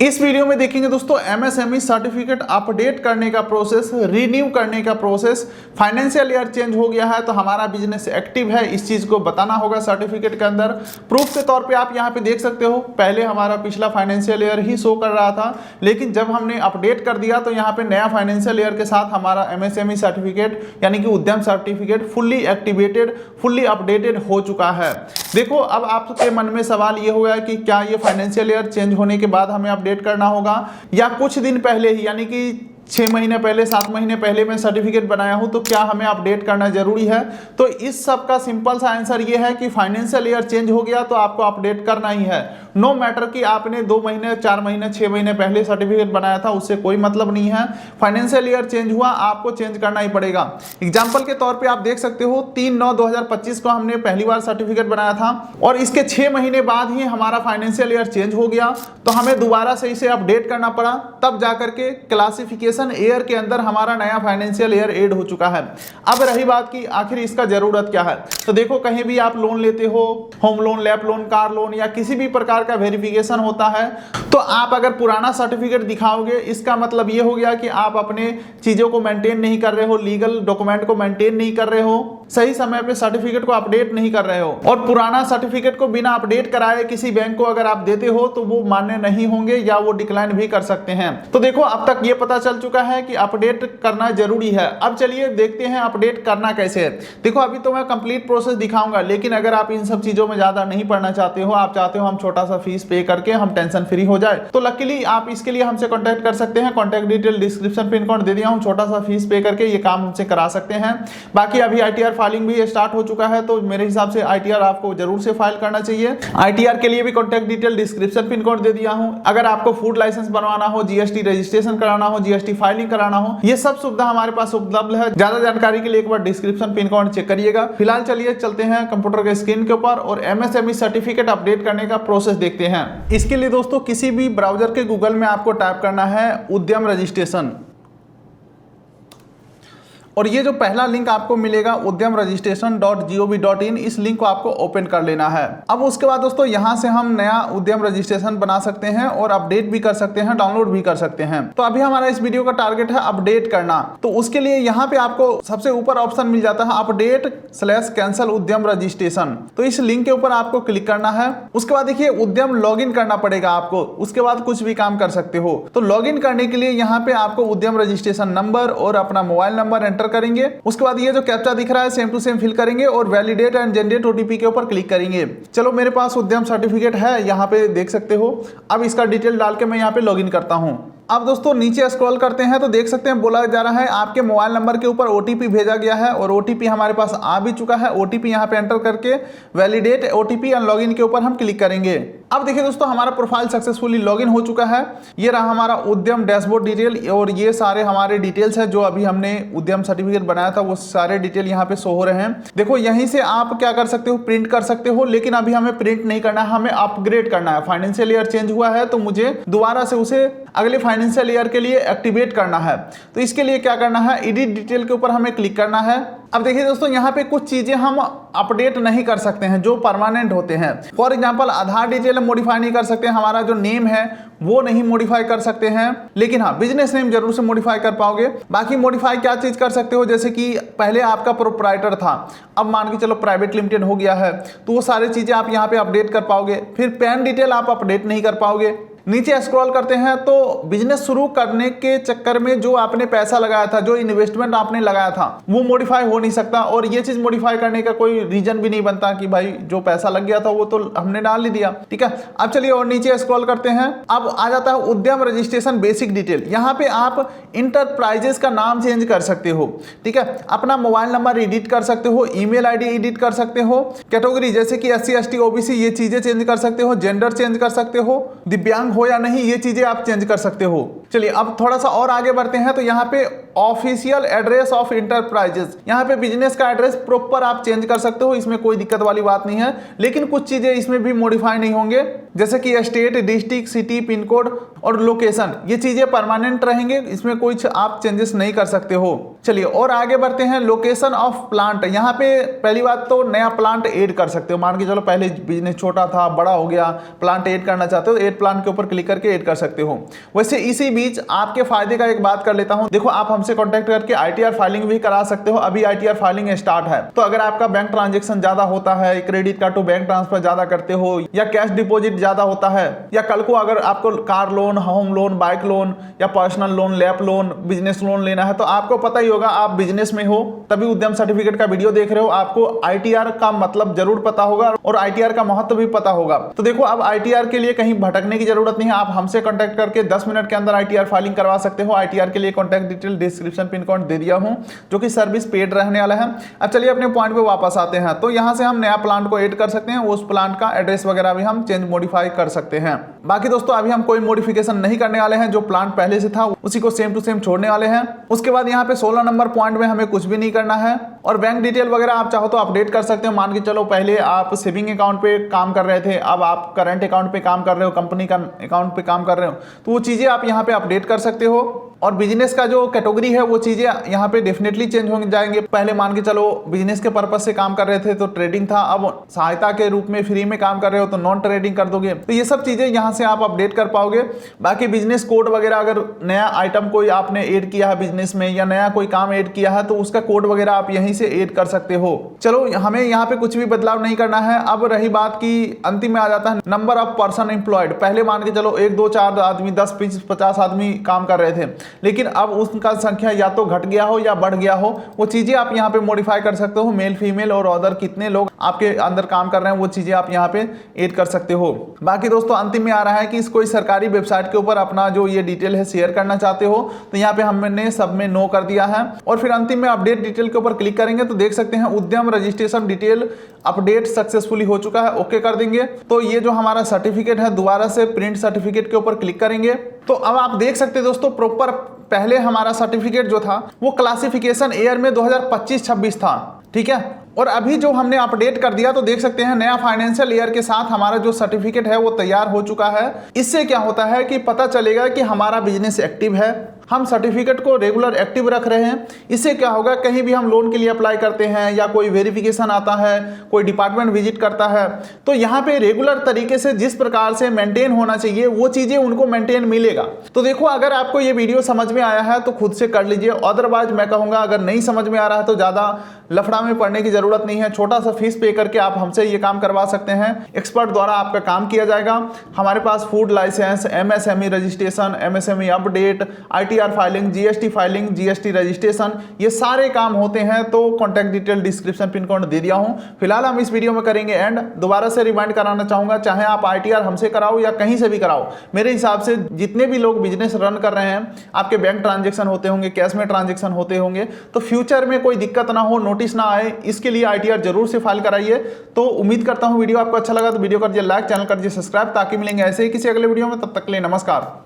इस वीडियो में देखेंगे दोस्तों एमएसएमई सर्टिफिकेट अपडेट करने का प्रोसेस, रिन्यू करने का प्रोसेस। फाइनेंशियल ईयर चेंज हो गया है तो हमारा बिजनेस एक्टिव है, इस चीज को बताना होगा सर्टिफिकेट के अंदर। प्रूफ के तौर पे आप यहाँ पे देख सकते हो, पहले हमारा पिछला फाइनेंशियल ईयर ही शो कर रहा था, लेकिन जब हमने अपडेट कर दिया तो यहाँ पे नया फाइनेंशियल ईयर के साथ हमारा एमएसएमई सर्टिफिकेट यानी कि उद्यम certificate fully activated, fully updated हो चुका है। देखो अब आपके मन में सवाल ये होगा कि क्या ये फाइनेंशियल ईयर चेंज होने के बाद हमें अपडेट करना होगा या कुछ दिन पहले ही यानी कि 6 महीने पहले 7 महीने पहले मैं सर्टिफिकेट बनाया हूं तो क्या हमें अपडेट करना जरूरी है। तो इस सब का सिंपल सा आंसर ये है कि फाइनेंशियल ईयर चेंज हो गया तो आपको अपडेट करना ही है। नो मैटर कि आपने 2 महीने 4 महीने 6 महीने पहले सर्टिफिकेट बनाया था, उससे कोई मतलब नहीं है। फाइनेंशियल ईयर चेंज हुआ, आपको चेंज करना ही पड़ेगा। एग्जाम्पल के तौर पर आप देख सकते हो 3/9/2025 को हमने पहली बार सर्टिफिकेट बनाया था और इसके 6 महीने बाद ही हमारा फाइनेंशियल ईयर चेंज हो गया, तो हमें दोबारा से इसे अपडेट करना पड़ा, तब जाकर के क्लासिफिकेशन ईयर के अंदर हमारा नया फाइनेंशियल ईयर ऐड हो चुका है। अब रही बात कि आखिर इसका जरूरत क्या है, तो देखो कहीं भी आप लोन लेते हो, home loan, LAP loan, car loan या किसी भी प्रकार का वेरिफिकेशन होता है, तो आप अगर पुराना सर्टिफिकेट दिखाओगे इसका मतलब ये हो गया कि आप अपने चीजों को मेंटेन नहीं कर रहे हो, लीगल डॉक्यूमेंट को मेंटेन नहीं कर रहे हो, सही समय पे सर्टिफिकेट को अपडेट नहीं कर रहे हो। और पुराना सर्टिफिकेट को बिना अपडेट कराए किसी बैंक को अगर आप देते हो तो वो मान्य नहीं होंगे या वो डिक्लाइन भी कर सकते हैं। तो देखो अब तक ये पता चल चुका है कि अपडेट करना जरूरी है। अब चलिए देखते हैं अपडेट करना कैसे है। देखो अभी तो मैं कंप्लीट प्रोसेस दिखाऊंगा, लेकिन अगर आप इन सब चीजों में ज्यादा नहीं पढ़ना चाहते हो, आप चाहते हो हम छोटा सा फीस पे करके हम टेंशन फ्री हो जाए, तो लकीली आप इसके लिए हमसे कॉन्टैक्ट कर सकते हैं। Contact detail description pin code दे दिया हूं, छोटा सा फीस पे करके ये काम हमसे करा सकते हैं। बाकी अभी आईटीआर फाइलिंग भी स्टार्ट हो चुका है, तो मेरे हिसाब से आईटीआर आपको जरूर से फाइल करना चाहिए। आईटीआर के लिए भी contact detail description pin code दे दिया हूं। अगर आपको फूड लाइसेंस बनवाना हो, जीएसटी रजिस्ट्रेशन कराना हो, जीएसटी फाइलिंग कराना हो, ये सब सुविधा हमारे पास उपलब्ध है। ज्यादा जानकारी के लिए एक बार डिस्क्रिप्शन पिन कोड चेक करिएगा। फिलहाल चलिए चलते हैं कंप्यूटर के स्क्रीन के ऊपर और एमएसएमई सर्टिफिकेट अपडेट करने का प्रोसेस देखते हैं। इसके लिए दोस्तों किसी भी ब्राउजर के गूगल में आपको टाइप करना है उद्यम रजिस्ट्रेशन, और ये जो पहला लिंक आपको मिलेगा उद्यम रजिस्ट्रेशन.gov.in, इस लिंक को आपको ओपन कर लेना है। अब उसके बाद दोस्तों यहां से हम नया उद्यम रजिस्ट्रेशन बना सकते हैं और अपडेट भी कर सकते हैं, डाउनलोड भी कर सकते हैं। तो अभी हमारा इस वीडियो का टारगेट है अपडेट करना, तो उसके लिए यहाँ पे आपको सबसे ऊपर ऑप्शन मिल जाता है अपडेट/कैंसल उद्यम रजिस्ट्रेशन। तो इस लिंक के ऊपर आपको क्लिक करना है। उसके बाद देखिए उद्यम लॉग इन करना पड़ेगा आपको, उसके बाद कुछ भी काम कर सकते हो। तो लॉग इन करने के लिए यहाँ पे आपको उद्यम रजिस्ट्रेशन नंबर और अपना मोबाइल नंबर एंटर करेंगे। उसके बाद ये जो कैप्चा दिख रहा है सेम टू सेम फिल करेंगे और वैलिडेट एंड जनरेट ओटीपी के ऊपर क्लिक करेंगे। चलो मेरे पास उद्यम सर्टिफिकेट है, यहाँ पे देख सकते हो। अब इसका डिटेल डाल के मैं यहाँ पे लॉगिन करता हूँ। अब दोस्तों नीचे स्क्रॉल करते हैं तो देख सकते हैं बोला जा रहा है आपके मोबाइल नंबर के ऊपर ओटीपी भेजा गया है और ओटीपी हमारे पास आ भी चुका है। ओटीपी यहाँ पे एंटर करके वैलिडेट ओटीपी एंड लॉगिन के ऊपर हम क्लिक करेंगे। अब देखिए दोस्तों हमारा प्रोफाइल सक्सेसफुली लॉगिन हो चुका है। ये रहा हमारा उद्यम डैशबोर्ड डिटेल और ये सारे हमारे डिटेल्स है जो अभी हमने उद्यम सर्टिफिकेट बनाया था, वो सारे डिटेल यहाँ पे शो हो रहे हैं। देखो यहीं से आप क्या कर सकते हो, प्रिंट कर सकते हो, लेकिन अभी हमें प्रिंट नहीं करना है, हमें अपग्रेड करना है। फाइनेंशियल ईयर चेंज हुआ है तो मुझे दोबारा से उसे अगले फाइनेंशियल ईयर के लिए एक्टिवेट करना है। तो इसके लिए क्या करना है, एडिट डिटेल के ऊपर हमें क्लिक करना है। अब देखिए दोस्तों यहाँ पे कुछ चीजें हम अपडेट नहीं कर सकते हैं जो परमानेंट होते हैं। फॉर एग्जांपल आधार डिटेल हम मॉडिफाई नहीं कर सकते, हमारा जो नेम है वो नहीं मॉडिफाई कर सकते हैं, लेकिन हाँ बिजनेस नेम जरूर से मॉडिफाई कर पाओगे। बाकी मॉडिफाई क्या चीज कर सकते हो, जैसे कि पहले आपका प्रोप्राइटर था, अब मान के चलो प्राइवेट लिमिटेड हो गया है, तो वो सारी चीजें आप यहाँ पे अपडेट कर पाओगे। फिर पैन डिटेल आप अपडेट नहीं कर पाओगे। नीचे स्क्रॉल करते हैं तो बिजनेस शुरू करने के चक्कर में जो आपने पैसा लगाया था, जो इन्वेस्टमेंट आपने लगाया था, वो मॉडिफाई हो नहीं सकता और ये चीज मॉडिफाई करने का कोई रीजन भी नहीं बनता कि भाई जो पैसा लग गया था वो तो हमने डाल ही दिया। ठीक है, अब चलिए और नीचे स्क्रॉल करते हैं। अब आ जाता है उद्यम रजिस्ट्रेशन बेसिक डिटेल। यहाँ पे आप इंटरप्राइजेस का नाम चेंज कर सकते हो। ठीक है, अपना मोबाइल नंबर एडिट कर सकते हो, ईमेल आईडी एडिट कर सकते हो, कैटेगरी जैसे कि SC ST OBC ये चीजें चेंज कर सकते हो, जेंडर चेंज कर सकते हो, दिव्यांग हो या नहीं ये चीजें आप चेंज कर सकते हो। चलिए अब थोड़ा सा और आगे बढ़ते हैं। तो यहाँ पे ऑफिशियल एड्रेस ऑफ इंटरप्राइजेस, यहाँ पे बिजनेस का एड्रेस प्रॉपर आप चेंज कर सकते हो, इसमें कोई दिक्कत वाली बात नहीं है। लेकिन कुछ चीजें इसमें भी मॉडिफाई नहीं होंगे, जैसे कि state, district, city, pin code और लोकेशन, ये चीजें परमानेंट रहेंगे, इसमें कुछ आप चेंजेस नहीं कर सकते हो। चलिए और आगे बढ़ते हैं। लोकेशन ऑफ प्लांट, यहाँ पे पहली बात तो नया प्लांट ऐड कर सकते हो। मान के चलो पहले बिजनेस छोटा था, बड़ा हो गया, प्लांट ऐड करना चाहते हो, ऐड प्लांट के ऊपर क्लिक करके ऐड कर सकते हो। वैसे इसी बीच आपके फायदे का एक बात कर लेता हूं। देखो आप हमसे कांटेक्ट करके आईटीआर फाइलिंग भी करा सकते हो। अभी आईटीआर फाइलिंग स्टार्ट है, तो अगर आपका बैंक ट्रांजैक्शन ज्यादा होता है, credit card to bank transfer ज्यादा करते हो, या कैश डिपॉजिट ज्यादा होता है, या कल को अगर आपको car loan, home loan, bike loan या personal loan, LAP loan, business loan लेना है, तो आपको पता ही होगा, आप बिजनेस में हो तभी उद्यम सर्टिफिकेट का वीडियो देख रहे हो, आपको आईटीआर का मतलब जरूर पता होगा और आईटीआर का महत्व भी पता होगा। तो देखो अब आईटीआर के लिए कहीं भटकने की जरूरत नहीं है, आप हमसे कांटेक्ट करके 10 मिनट के अंदर आईटीआर फाइलिंग करवा सकते हो। आईटीआर के लिए contact detail description pin code दे दिया हूं, जो कि सर्विस पेड रहने वाला है। अब चलिए अपने पॉइंट पे वापस आते हैं। तो यहां से हम नया प्लांट को ऐड कर सकते हैं, उस प्लांट का एड्रेस वगैरह भी हम चेंज मॉडिफाई कर सकते हैं। बाकी दोस्तों अभी हम कोई मॉडिफिकेशन नहीं करने वाले हैं, जो प्लांट पहले से था उसी को सेम टू सेम छोड़ने वाले हैं। उसके बाद यहाँ पे 16 नंबर पॉइंट में हमें कुछ भी नहीं करना है, और बैंक डिटेल वगैरह आप चाहो तो अपडेट कर सकते हो। मान के चलो पहले आप सेविंग अकाउंट पे काम कर रहे थे, अब आप करंट अकाउंट पे काम कर रहे हो, कंपनी का अकाउंट पे काम कर रहे हो, तो वो चीजें आप यहाँ पे अपडेट कर सकते हो। और बिजनेस का जो कैटेगरी है वो चीजें यहाँ पे डेफिनेटली चेंज हो जाएंगे। पहले मान के चलो बिजनेस के पर्पज से काम कर रहे थे तो ट्रेडिंग था, अब सहायता के रूप में फ्री में काम कर रहे हो तो नॉन ट्रेडिंग कर दोगे। तो ये सब चीजें यहाँ से आप अपडेट कर पाओगे। बाकी बिजनेस कोड वगैरह, अगर नया आइटम कोई आपने ऐड किया है बिजनेस में, या नया कोई काम ऐड किया है, तो उसका कोड वगैरह आप यहीं से ऐड कर सकते हो। चलो हमें यहाँ पे कुछ भी बदलाव नहीं करना है। अब रही बात की अंतिम में आ जाता है नंबर ऑफ पर्सन एम्प्लॉयड। पहले मान के चलो 1 2 4 आदमी, 10 20 50 आदमी काम कर रहे थे, लेकिन अब उसका संख्या या तो घट गया हो या बढ़ गया हो, वो चीजें आप यहाँ पे मॉडिफाई कर सकते हो। मेल, फीमेल और अदर कितने लोग आपके अंदर काम कर रहे हैं, वो चीजें आप यहाँ पे ऐड कर सकते हो। बाकी दोस्तों अंतिम में आ रहा है कि इस कोई सरकारी वेबसाइट के ऊपर अपना जो ये डिटेल है शेयर करना चाहते हो, तो यहाँ पे हमने सब में नो कर दिया है। और फिर अंतिम में अपडेट डिटेल के ऊपर क्लिक करेंगे तो देख सकते हैं उद्यम रजिस्ट्रेशन डिटेल अपडेट सक्सेसफुली हो चुका है, ओके कर देंगे। तो ये जो हमारा सर्टिफिकेट है, दोबारा से प्रिंट सर्टिफिकेट के ऊपर क्लिक करेंगे तो अब आप देख सकते हैं दोस्तों प्रॉपर पहले हमारा सर्टिफिकेट जो था वो क्लासिफिकेशन ईयर में 2025-26 था, ठीक है। और अभी जो हमने अपडेट कर दिया तो देख सकते हैं नया फाइनेंशियल ईयर के साथ हमारा जो सर्टिफिकेट है वो तैयार हो चुका है। इससे क्या होता है कि पता चलेगा कि हमारा बिजनेस एक्टिव है, हम सर्टिफिकेट को रेगुलर एक्टिव रख रहे हैं। इससे क्या होगा, कहीं भी हम लोन के लिए अप्लाई करते हैं या कोई वेरिफिकेशन आता है, कोई डिपार्टमेंट विजिट करता है, तो यहाँ पे रेगुलर तरीके से जिस प्रकार से मेंटेन होना चाहिए वो चीजें उनको मेंटेन मिलेगा। तो देखो अगर आपको ये वीडियो समझ में आया है तो खुद से कर लीजिए, अदरवाइज मैं कहूँगा अगर नहीं समझ में आ रहा है तो ज़्यादा लफड़ा में पड़ने की जरूरत नहीं है। छोटा सा फीस पे करके आप हमसे ये काम करवा सकते हैं, एक्सपर्ट द्वारा आपका काम किया जाएगा। हमारे पास food licence, MSME registration, MSME update, ITR filing, GST filing, GST registration, ये सारे काम होते हैं। तो contact detail description pin code दे दिया हूं। फिलहाल हम इस वीडियो में करेंगे एंड। दोबारा से रिमाइंड कराना चाहूंगा, चाहे आप आईटीआर हमसे कराओ या कहीं से भी कराओ, मेरे हिसाब से जितने भी लोग बिजनेस रन कर रहे हैं, आपके बैंक ट्रांजेक्शन होते होंगे, कैश में ट्रांजेक्शन होते होंगे, तो फ्यूचर में कोई दिक्कत ना हो, नोटिस ना आए, इसके लिए आईटीआर जरूर से फाइल कराइए। तो उम्मीद करता हूं वीडियो आपको अच्छा लगा तो वीडियो कर दिए लाइक, चैनल कर दिए सब्सक्राइब, ताकि मिलेंगे ऐसे ही किसी अगले वीडियो में। तब तक के लिए नमस्कार।